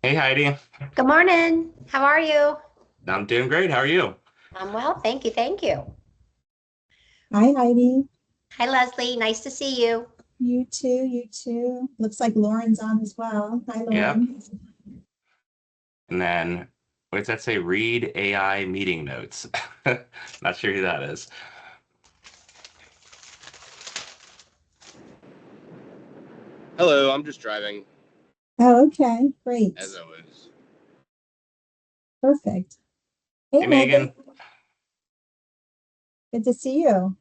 Hey Heidi, Good morning. How are you? I'm doing great. How are you? I'm well, thank you. Thank you. Hi, Heidi. Hi, Leslie. Nice to see you. You too, you too. Looks like Lauren's on as well. Hi, Yep. Lauren. And then what does that say? Read AI meeting notes. Not sure who that is. Hello, I'm just driving, Oh, okay, great. as always. Perfect. Hey, Hey Megan. Megan. Good to see you.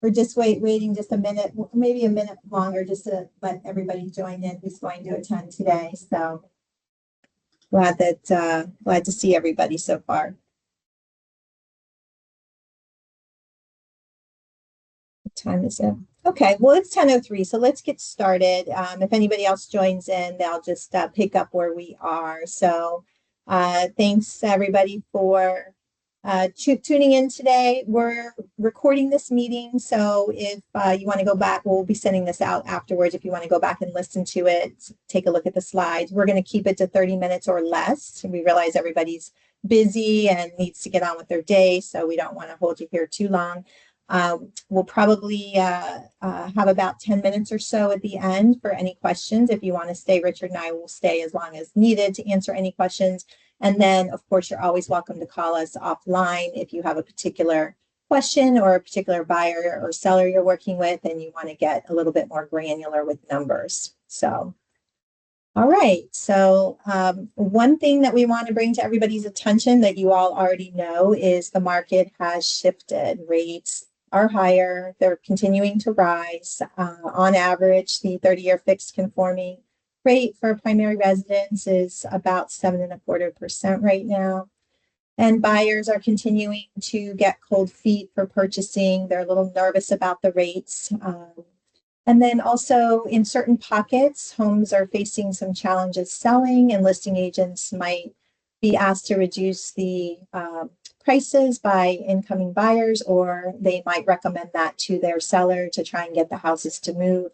We're just waiting just a minute, maybe a minute longer, just to let everybody join in who's going to attend today. So glad to see everybody so far. What time is it? Okay, well, it's 10:03, so let's get started. If anybody else joins in, they'll just pick up where we are. So thanks everybody for tuning in today. We're recording this meeting, so if you want to go back, we'll be sending this out afterwards. If you want to go back and listen to it, take a look at the slides. We're going to keep it to 30 minutes or less. We realize everybody's busy and needs to get on with their day, so we don't want to hold you here too long. We'll probably have about 10 minutes or so at the end for any questions. If you want to stay, Richard and I will stay as long as needed to answer any questions. And then, of course, you're always welcome to call us offline if you have a particular question or a particular buyer or seller you're working with and you want to get a little bit more granular with numbers. So, all right. So one thing that we want to bring to everybody's attention that you all already know is the market has shifted. Rates are higher. They're continuing to rise. On average, the 30-year fixed conforming rate for a primary residence is about 7.25% right now. And buyers are continuing to get cold feet for purchasing. They're a little nervous about the rates. And then also in certain pockets, homes are facing some challenges selling, and listing agents might be asked to reduce the prices by incoming buyers, or they might recommend that to their seller to try and get the houses to move.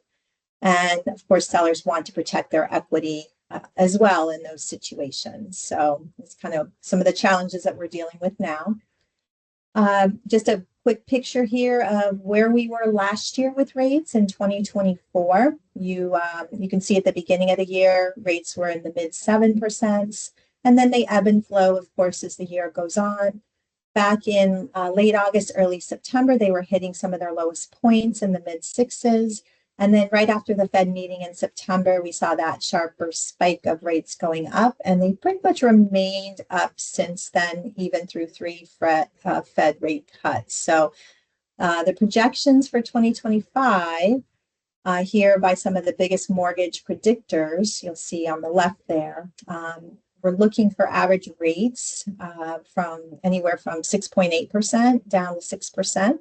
And of course, sellers want to protect their equity as well in those situations. So it's kind of some of the challenges that we're dealing with now. Just a quick picture here of where we were last year with rates in 2024. You can see at the beginning of the year, rates were in the mid 7%, and then they ebb and flow, of course, as the year goes on. Back in late August, early September, they were hitting some of their lowest points in the mid sixes. And then right after the Fed meeting in September, we saw that sharper spike of rates going up, and they pretty much remained up since then, even through three Fed rate cuts. So the projections for 2025 here by some of the biggest mortgage predictors, you'll see on the left there. We're looking for average rates from anywhere from 6.8% down to 6%.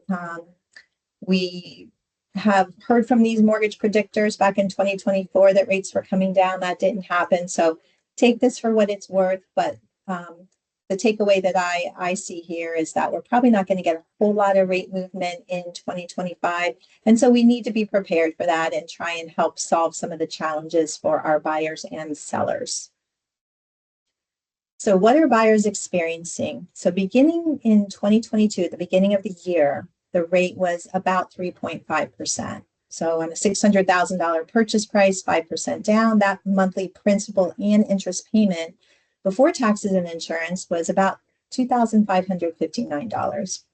We have heard from these mortgage predictors back in 2024 that rates were coming down. That didn't happen. So take this for what it's worth. But the takeaway that I see here is that we're probably not going to get a whole lot of rate movement in 2025. And so we need to be prepared for that and try and help solve some of the challenges for our buyers and sellers. So what are buyers experiencing? So beginning in 2022, at the beginning of the year, the rate was about 3.5%. So on a $600,000 purchase price, 5% down, that monthly principal and interest payment before taxes and insurance was about $2,559.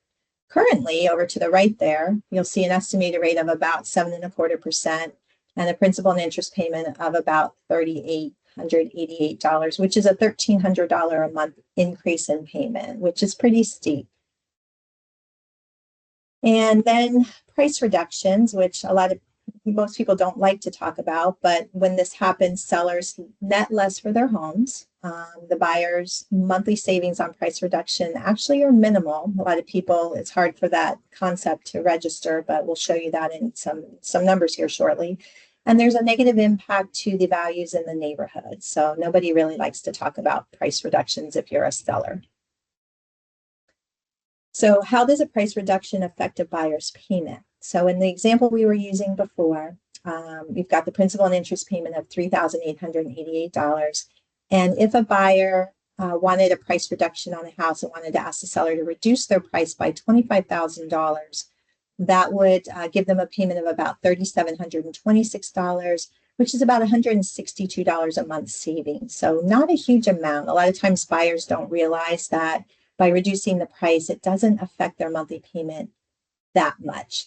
Currently, over to the right there, you'll see an estimated rate of about 7.25% and a principal and interest payment of about $3,888, which is a $1,300 a month increase in payment, which is pretty steep. And then price reductions, which most people don't like to talk about, but when this happens, sellers net less for their homes. The buyers' monthly savings on price reduction actually are minimal. A lot of people, it's hard for that concept to register, but we'll show you that in some numbers here shortly. And there's a negative impact to the values in the neighborhood. So nobody really likes to talk about price reductions if you're a seller. So how does a price reduction affect a buyer's payment? So in the example we were using before, We've got the principal and interest payment of $3,888. And if a buyer wanted a price reduction on a house and wanted to ask the seller to reduce their price by $25,000, that would give them a payment of about $3,726, which is about $162 a month savings. So not a huge amount. A lot of times buyers don't realize that by reducing the price, it doesn't affect their monthly payment that much.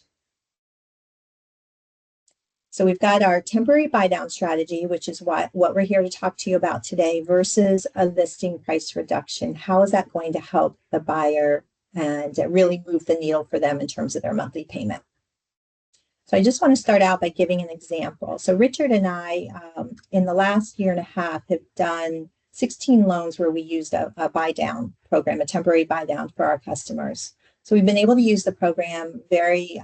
So we've got our temporary buy down strategy, which is what we're here to talk to you about today, versus a listing price reduction. How is that going to help the buyer and really move the needle for them in terms of their monthly payment? So I just want to start out by giving an example. So Richard and I, in the last year and a half, have done 16 loans where we used a buy down program, a temporary buy down for our customers. So we've been able to use the program very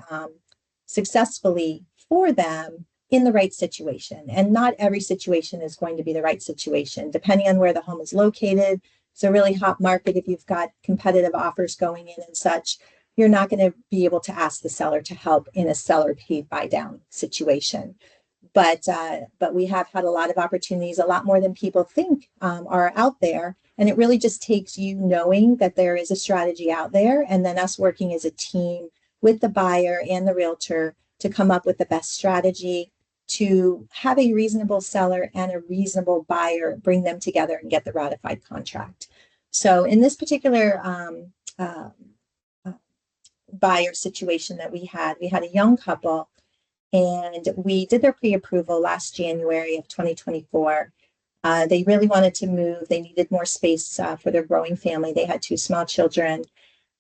successfully for them in the right situation. And not every situation is going to be the right situation, depending on where the home is located. It's a really hot market. If you've got competitive offers going in and such, you're not going to be able to ask the seller to help in a seller paid buy down situation. But we have had a lot of opportunities, a lot more than people think are out there. And it really just takes you knowing that there is a strategy out there, and then us working as a team with the buyer and the realtor to come up with the best strategy to have a reasonable seller and a reasonable buyer, bring them together and get the ratified contract. So in this particular buyer situation that we had a young couple, and we did their pre-approval last January of 2024. They really wanted to move. They needed more space for their growing family. They had two small children.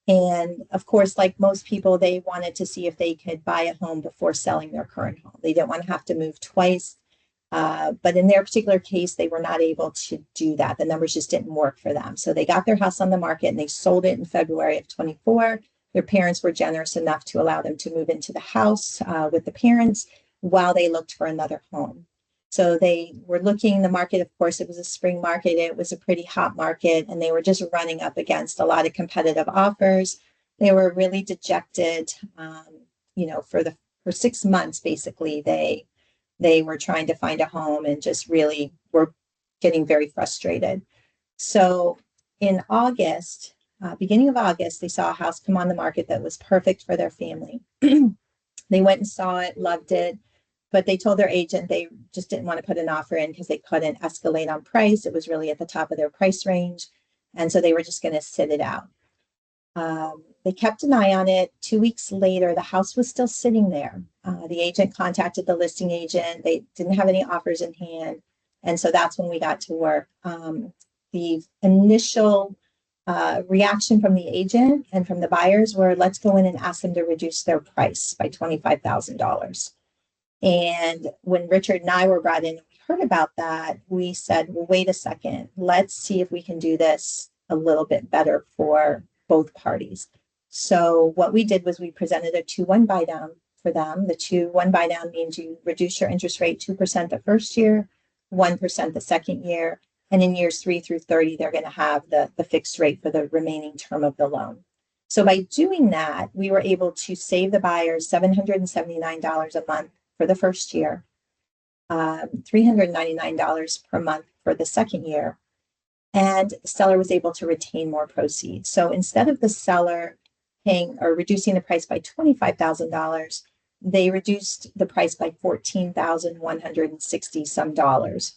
And of course, like most people, they wanted to see if they could buy a home before selling their current home. They didn't want to have to move twice. But in their particular case, they were not able to do that. The numbers just didn't work for them. So they got their house on the market and they sold it in February of 24. Their parents were generous enough to allow them to move into the house with the parents while they looked for another home. So they were looking the market. Of course, it was a spring market. It was a pretty hot market, and they were just running up against a lot of competitive offers. They were really dejected. For 6 months, basically, they were trying to find a home and just really were getting very frustrated. So in August, beginning of August, they saw a house come on the market that was perfect for their family. They went and saw it, loved it. But they told their agent they just didn't want to put an offer in because they couldn't escalate on price. It was really at the top of their price range. And so they were just going to sit it out. They kept an eye on it. 2 weeks later, the house was still sitting there. The agent contacted the listing agent. They didn't have any offers in hand. And so that's when we got to work. The initial reaction from the agent and from the buyers were, let's go in and ask them to reduce their price by $25,000. And when Richard and I were brought in and we heard about that, we said, well, wait a second, let's see if we can do this a little bit better for both parties. So what we did was we presented a 2-1 buy down for them. The 2-1 buy down means you reduce your interest rate 2% the first year, 1% the second year, and in years 3 through 30, they're going to have the fixed rate for the remaining term of the loan. So by doing that, we were able to save the buyers $779 a month for the first year, $399 per month for the second year, and the seller was able to retain more proceeds. So instead of the seller paying or reducing the price by $25,000, they reduced the price by $14,160 some dollars.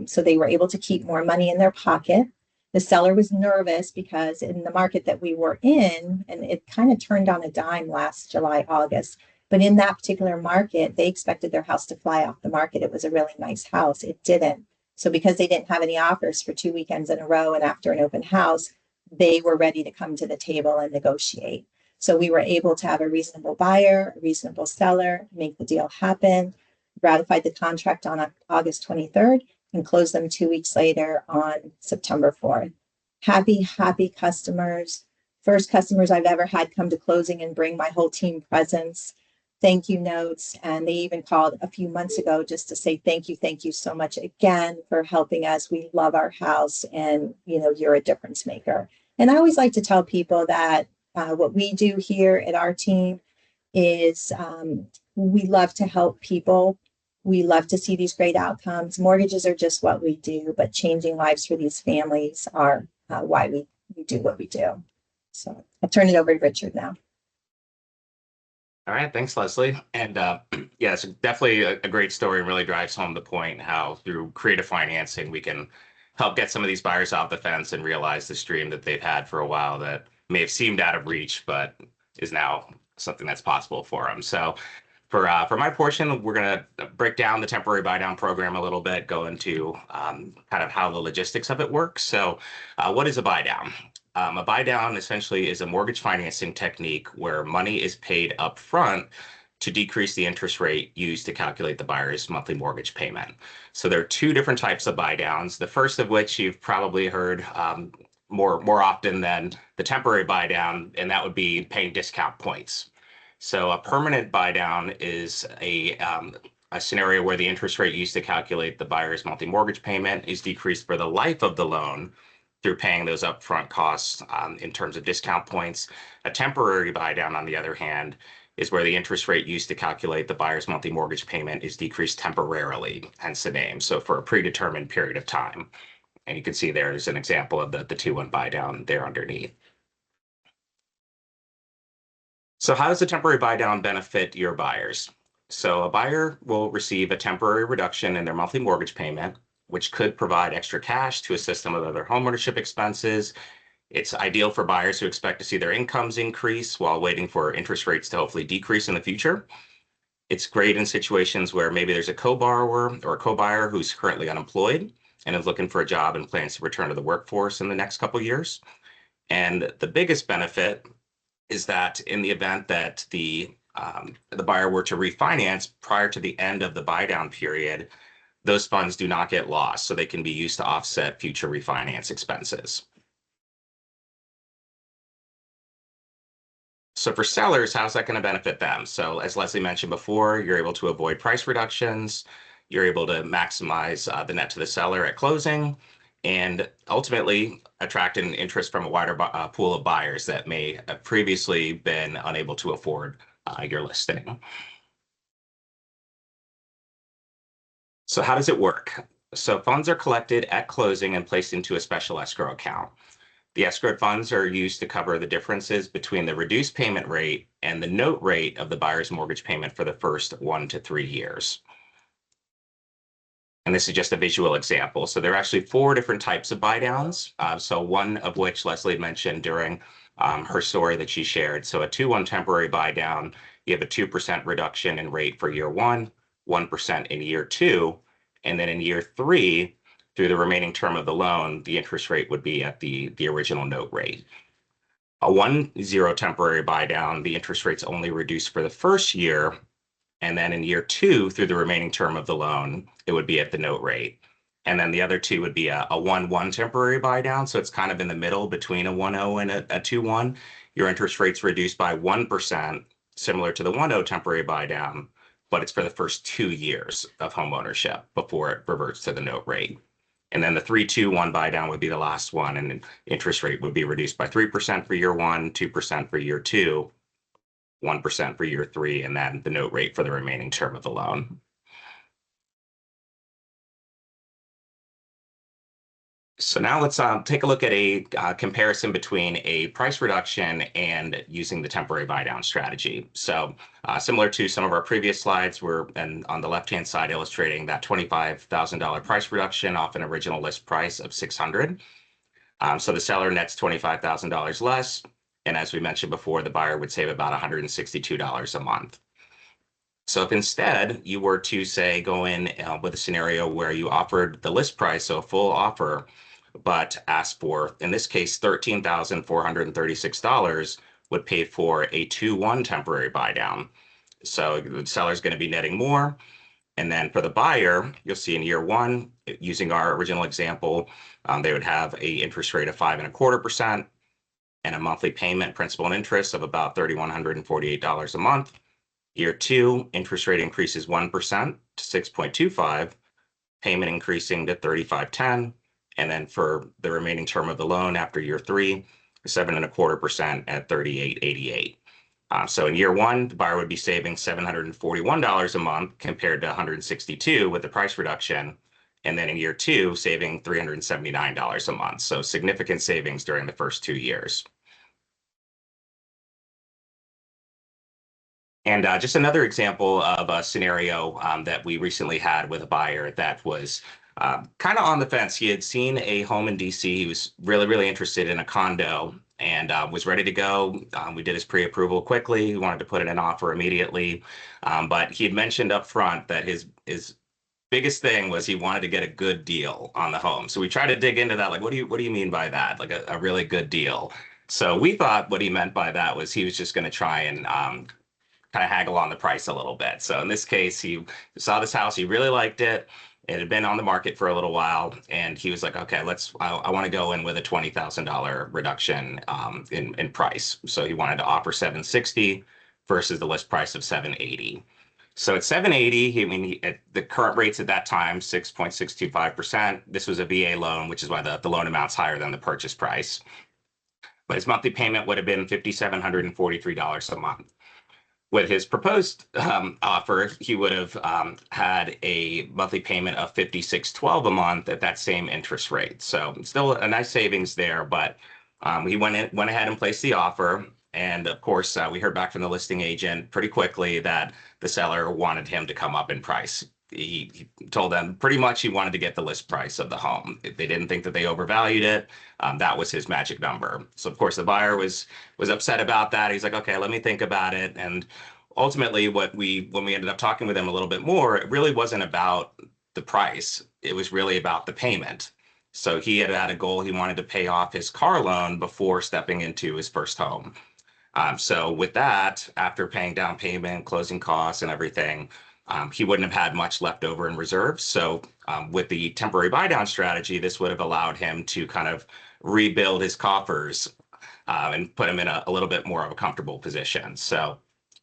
So they were able to keep more money in their pocket. The seller was nervous because in the market that we were in, and it kind of turned on a dime last July, August, but in that particular market, they expected their house to fly off the market. It was a really nice house. It didn't. So because they didn't have any offers for 2 weekends in a row and after an open house, they were ready to come to the table and negotiate. So we were able to have a reasonable buyer, a reasonable seller, make the deal happen, ratified the contract on August 23rd, and closed them 2 weeks later on September 4th. Happy customers. First customers I've ever had come to closing and bring my whole team presents, thank you notes. And they even called a few months ago just to say, thank you so much again for helping us. We love our house and, you're a difference maker. And I always like to tell people that what we do here at our team is we love to help people we love to see these great outcomes. Mortgages are just what we do, but changing lives for these families are why we do what we do. So I'll turn it over to Richard now. All right, thanks, Leslie. And yeah, it's definitely a great story and really drives home the point how through creative financing, we can help get some of these buyers off the fence and realize this dream that they've had for a while that may have seemed out of reach, but is now something that's possible for them. So for my portion, we're going to break down the temporary buy down program a little bit, go into kind of how the logistics of it works. So what is a buy down? A buy down essentially is a mortgage financing technique where money is paid up front to decrease the interest rate used to calculate the buyer's monthly mortgage payment. So there are two different types of buy downs. The first of which you've probably heard more often than the temporary buy down, and that would be paying discount points. So a permanent buy down is a scenario where the interest rate used to calculate the buyer's monthly mortgage payment is decreased for the life of the loan through paying those upfront costs in terms of discount points. A temporary buy down, on the other hand, is where the interest rate used to calculate the buyer's monthly mortgage payment is decreased temporarily, hence the name. So for a predetermined period of time. And you can see there's an example of the 2-1 buy down there underneath. So how does a temporary buy down benefit your buyers? So a buyer will receive a temporary reduction in their monthly mortgage payment, which could provide extra cash to assist them with other homeownership expenses. It's ideal for buyers who expect to see their incomes increase while waiting for interest rates to hopefully decrease in the future. It's great in situations where maybe there's a co-borrower or a co-buyer who's currently unemployed and is looking for a job and plans to return to the workforce in the next couple of years. And the biggest benefit is that in the event that the buyer were to refinance prior to the end of the buy down period, those funds do not get lost, so they can be used to offset future refinance expenses. So for sellers, how's that going to benefit them? So as Leslie mentioned before, you're able to avoid price reductions, you're able to maximize the net to the seller at closing, and ultimately attract an interest from a wider pool of buyers that may have previously been unable to afford your listing. So how does it work? So funds are collected at closing and placed into a special escrow account. The escrowed funds are used to cover the differences between the reduced payment rate and the note rate of the buyer's mortgage payment for the first 1 to 3 years. And this is just a visual example. So there are actually 4 different types of buy downs. So one of which Leslie mentioned during her story that she shared. So a 2-1 temporary buy down, you have a 2% reduction in rate for year 1, 1% in year 2, and then in year 3, through the remaining term of the loan, the interest rate would be at the original note rate. A 1-0 temporary buy down, the interest rate's only reduced for the first year, and then in year 2, through the remaining term of the loan, it would be at the note rate. And then the other 2 would be a 1-1 temporary buy down. So it's kind of in the middle between a 1-0 and a 2-1. Your interest rate's reduced by 1%, similar to the 1-0 temporary buy down, but it's for the first 2 years of home ownership before it reverts to the note rate. And then the 3-2-1 buy down would be the last one, and interest rate would be reduced by 3% for year 1, 2% for year 2, 1% for year 3, and then the note rate for the remaining term of the loan. So now let's take a look at a comparison between a price reduction and using the temporary buy down strategy. So similar to some of our previous slides, we're on the left-hand side illustrating that $25,000 price reduction off an original list price of $600. So the seller nets $25,000 less. And as we mentioned before, the buyer would save about $162 a month. So if instead you were to say go in with a scenario where you offered the list price, so a full offer, but asked for, in this case, $13,436 would pay for a 2-1 temporary buy down. So the seller's going to be netting more. And then for the buyer, you'll see in year 1, using our original example, they would have a interest rate of 5.25% and a monthly payment, principal and interest of about $3,148 a month. Year 2, interest rate increases 1% to 6.25, payment increasing to $3,510, and then for the remaining term of the loan after year 3, 7.25% at $3,888. So in year one, the buyer would be saving $741 a month compared to $162 with the price reduction. And then in year two, saving $379 a month. So significant savings during the first 2 years. And just another example of a scenario that we recently had with a buyer that was kind of on the fence. He had seen a home in DC. He was really, really interested in a condo and was ready to go. We did his pre-approval quickly. He wanted to put in an offer immediately. But he had mentioned up front that his biggest thing was he wanted to get a good deal on the home. So we tried to dig into that. Like, what do you mean by that? Like a really good deal. So we thought what he meant by that was he was just going to try and kind of haggle on the price a little bit. So in this case, he saw this house, he really liked it. It had been on the market for a little while, and he was like, "Okay, I want to go in with a $20,000 reduction in price." So he wanted to offer 760 versus the list price of 780. So at 780, at the current rates at that time, 6.625%. This was a VA loan, which is why the loan amount's higher than the purchase price. But his monthly payment would have been $5,743 a month. With his proposed offer, he would have had a monthly payment of $5612 a month at that same interest rate. So still a nice savings there, but he went ahead and placed the offer. And of course, we heard back from the listing agent pretty quickly that the seller wanted him to come up in price. He told them pretty much he wanted to get the list price of the home. If they didn't think that they overvalued it, that was his magic number. So of course the buyer was upset about that. He's like, okay, let me think about it. And ultimately, when we ended up talking with him a little bit more, it really wasn't about the price. It was really about the payment. So he had a goal. He wanted to pay off his car loan before stepping into his first home. So with that, after paying down payment, closing costs, and everything, he wouldn't have had much left over in reserves. So with the temporary buy down strategy, this would have allowed him to kind of rebuild his coffers and put him in a little bit more of a comfortable position. So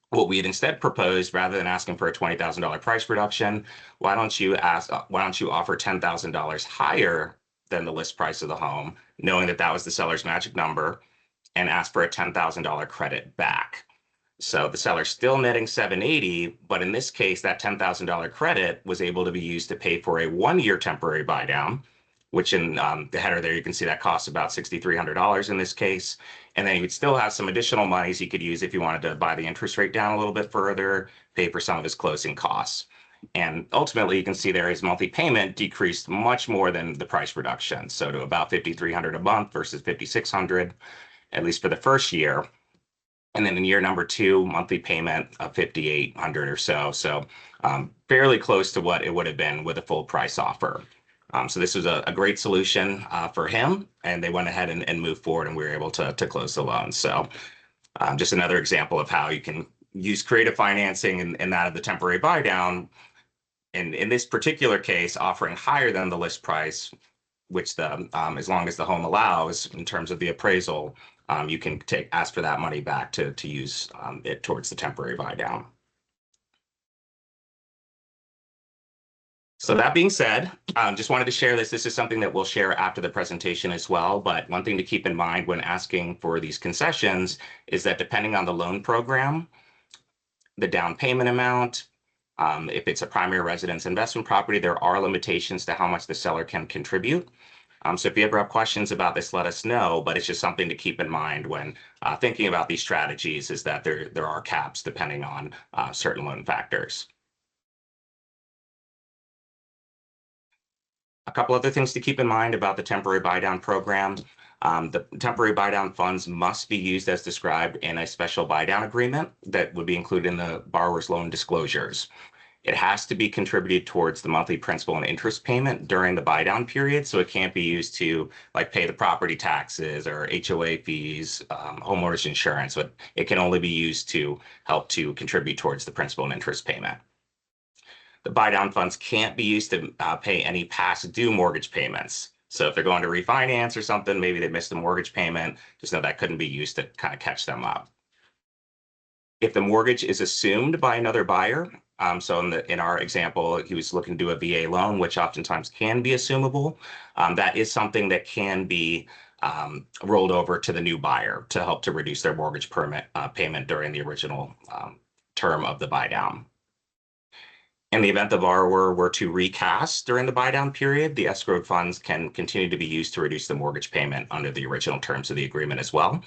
what we had instead proposed, rather than asking for a $20,000 price reduction, why don't you offer $10,000 higher than the list price of the home, knowing that that was the seller's magic number, and ask for a $10,000 credit back. So the seller's still netting 780, but in this case, that $10,000 credit was able to be used to pay for a 1-year temporary buy down, which in the header there, you can see that costs about $6,300 in this case. And then you would still have some additional monies he could use if you wanted to buy the interest rate down a little bit further, pay for some of his closing costs. And ultimately, you can see there his monthly payment decreased much more than the price reduction. So to about $5,300 a month versus $5,600, at least for the first year. And then in year number two, monthly payment of $5,800 or so. So fairly close to what it would have been with a full price offer. So this was a great solution for him, and they went ahead and moved forward, and we were able to close the loan. So just another example of how you can use creative financing and that of the temporary buy down. And in this particular case, offering higher than the list price, which as long as the home allows in terms of the appraisal, you can ask for that money back to use it towards the temporary buy down. So that being said, just wanted to share this. This is something that we'll share after the presentation as well. But one thing to keep in mind when asking for these concessions is that depending on the loan program, the down payment amount, if it's a primary residence investment property, there are limitations to how much the seller can contribute. So if you ever have questions about this, let us know. But it's just something to keep in mind when thinking about these strategies, is that there are caps depending on certain loan factors. A couple other things to keep in mind about the temporary buy down program. The temporary buy down funds must be used as described in a special buy down agreement that would be included in the borrower's loan disclosures. It has to be contributed towards the monthly principal and interest payment during the buy down period. So it can't be used to like pay the property taxes or HOA fees, homeowners insurance, but it can only be used to help to contribute towards the principal and interest payment. The buy down funds can't be used to pay any past due mortgage payments. So if they're going to refinance or something, maybe they missed a mortgage payment, just know that couldn't be used to kind of catch them up. If the mortgage is assumed by another buyer, so in our example, he was looking to do a VA loan, which oftentimes can be assumable. That is something that can be rolled over to the new buyer to help to reduce their mortgage payment during the original term of the buy down. In the event the borrower were to recast during the buy down period, the escrowed funds can continue to be used to reduce the mortgage payment under the original terms of the agreement as well.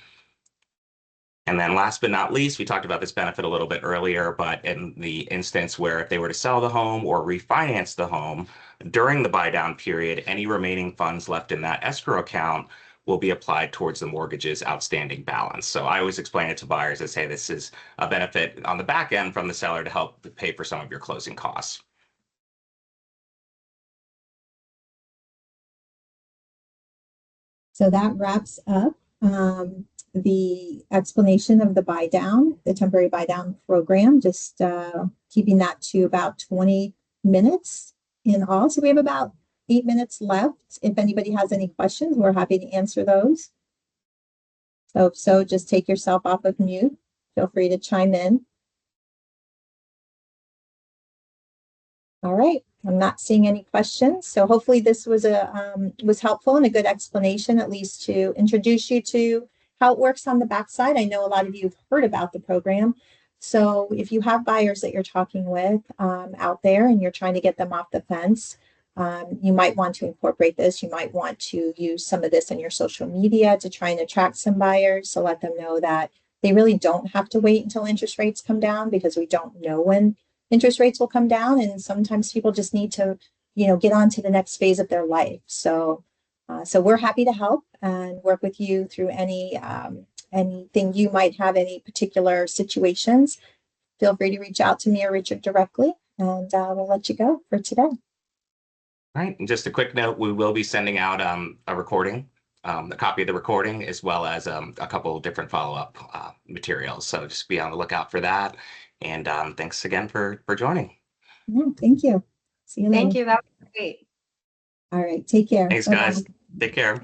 And then last but not least, we talked about this benefit a little bit earlier, but in the instance where if they were to sell the home or refinance the home during the buy down period, any remaining funds left in that escrow account will be applied towards the mortgage's outstanding balance. So I always explain it to buyers as, hey, this is a benefit on the back end from the seller to help pay for some of your closing costs. So that wraps up the explanation of the buy down, the temporary buy down program, just keeping that to about 20 minutes in all. So we have about 8 minutes left. If anybody has any questions, we're happy to answer those. So if so, just take yourself off of mute. Feel free to chime in. All right, I'm not seeing any questions. So hopefully this was helpful and a good explanation, at least to introduce you to how it works on the backside. I know a lot of you have heard about the program. So if you have buyers that you're talking with out there and you're trying to get them off the fence, you might want to incorporate this. You might want to use some of this in your social media to try and attract some buyers. So let them know that they really don't have to wait until interest rates come down, because we don't know when interest rates will come down. And sometimes people just need to, get on to the next phase of their life. So we're happy to help and work with you through anything you might have, any particular situations. Feel free to reach out to me or Richard directly, and we'll let you go for today. All right, and just a quick note, we will be sending out a recording, a copy of the recording, as well as a couple of different follow-up materials. So just be on the lookout for that. And thanks again for joining. Yeah, thank you. See you later. Thank you. That was great. All right, take care. Thanks, Bye-bye. guys. Take care.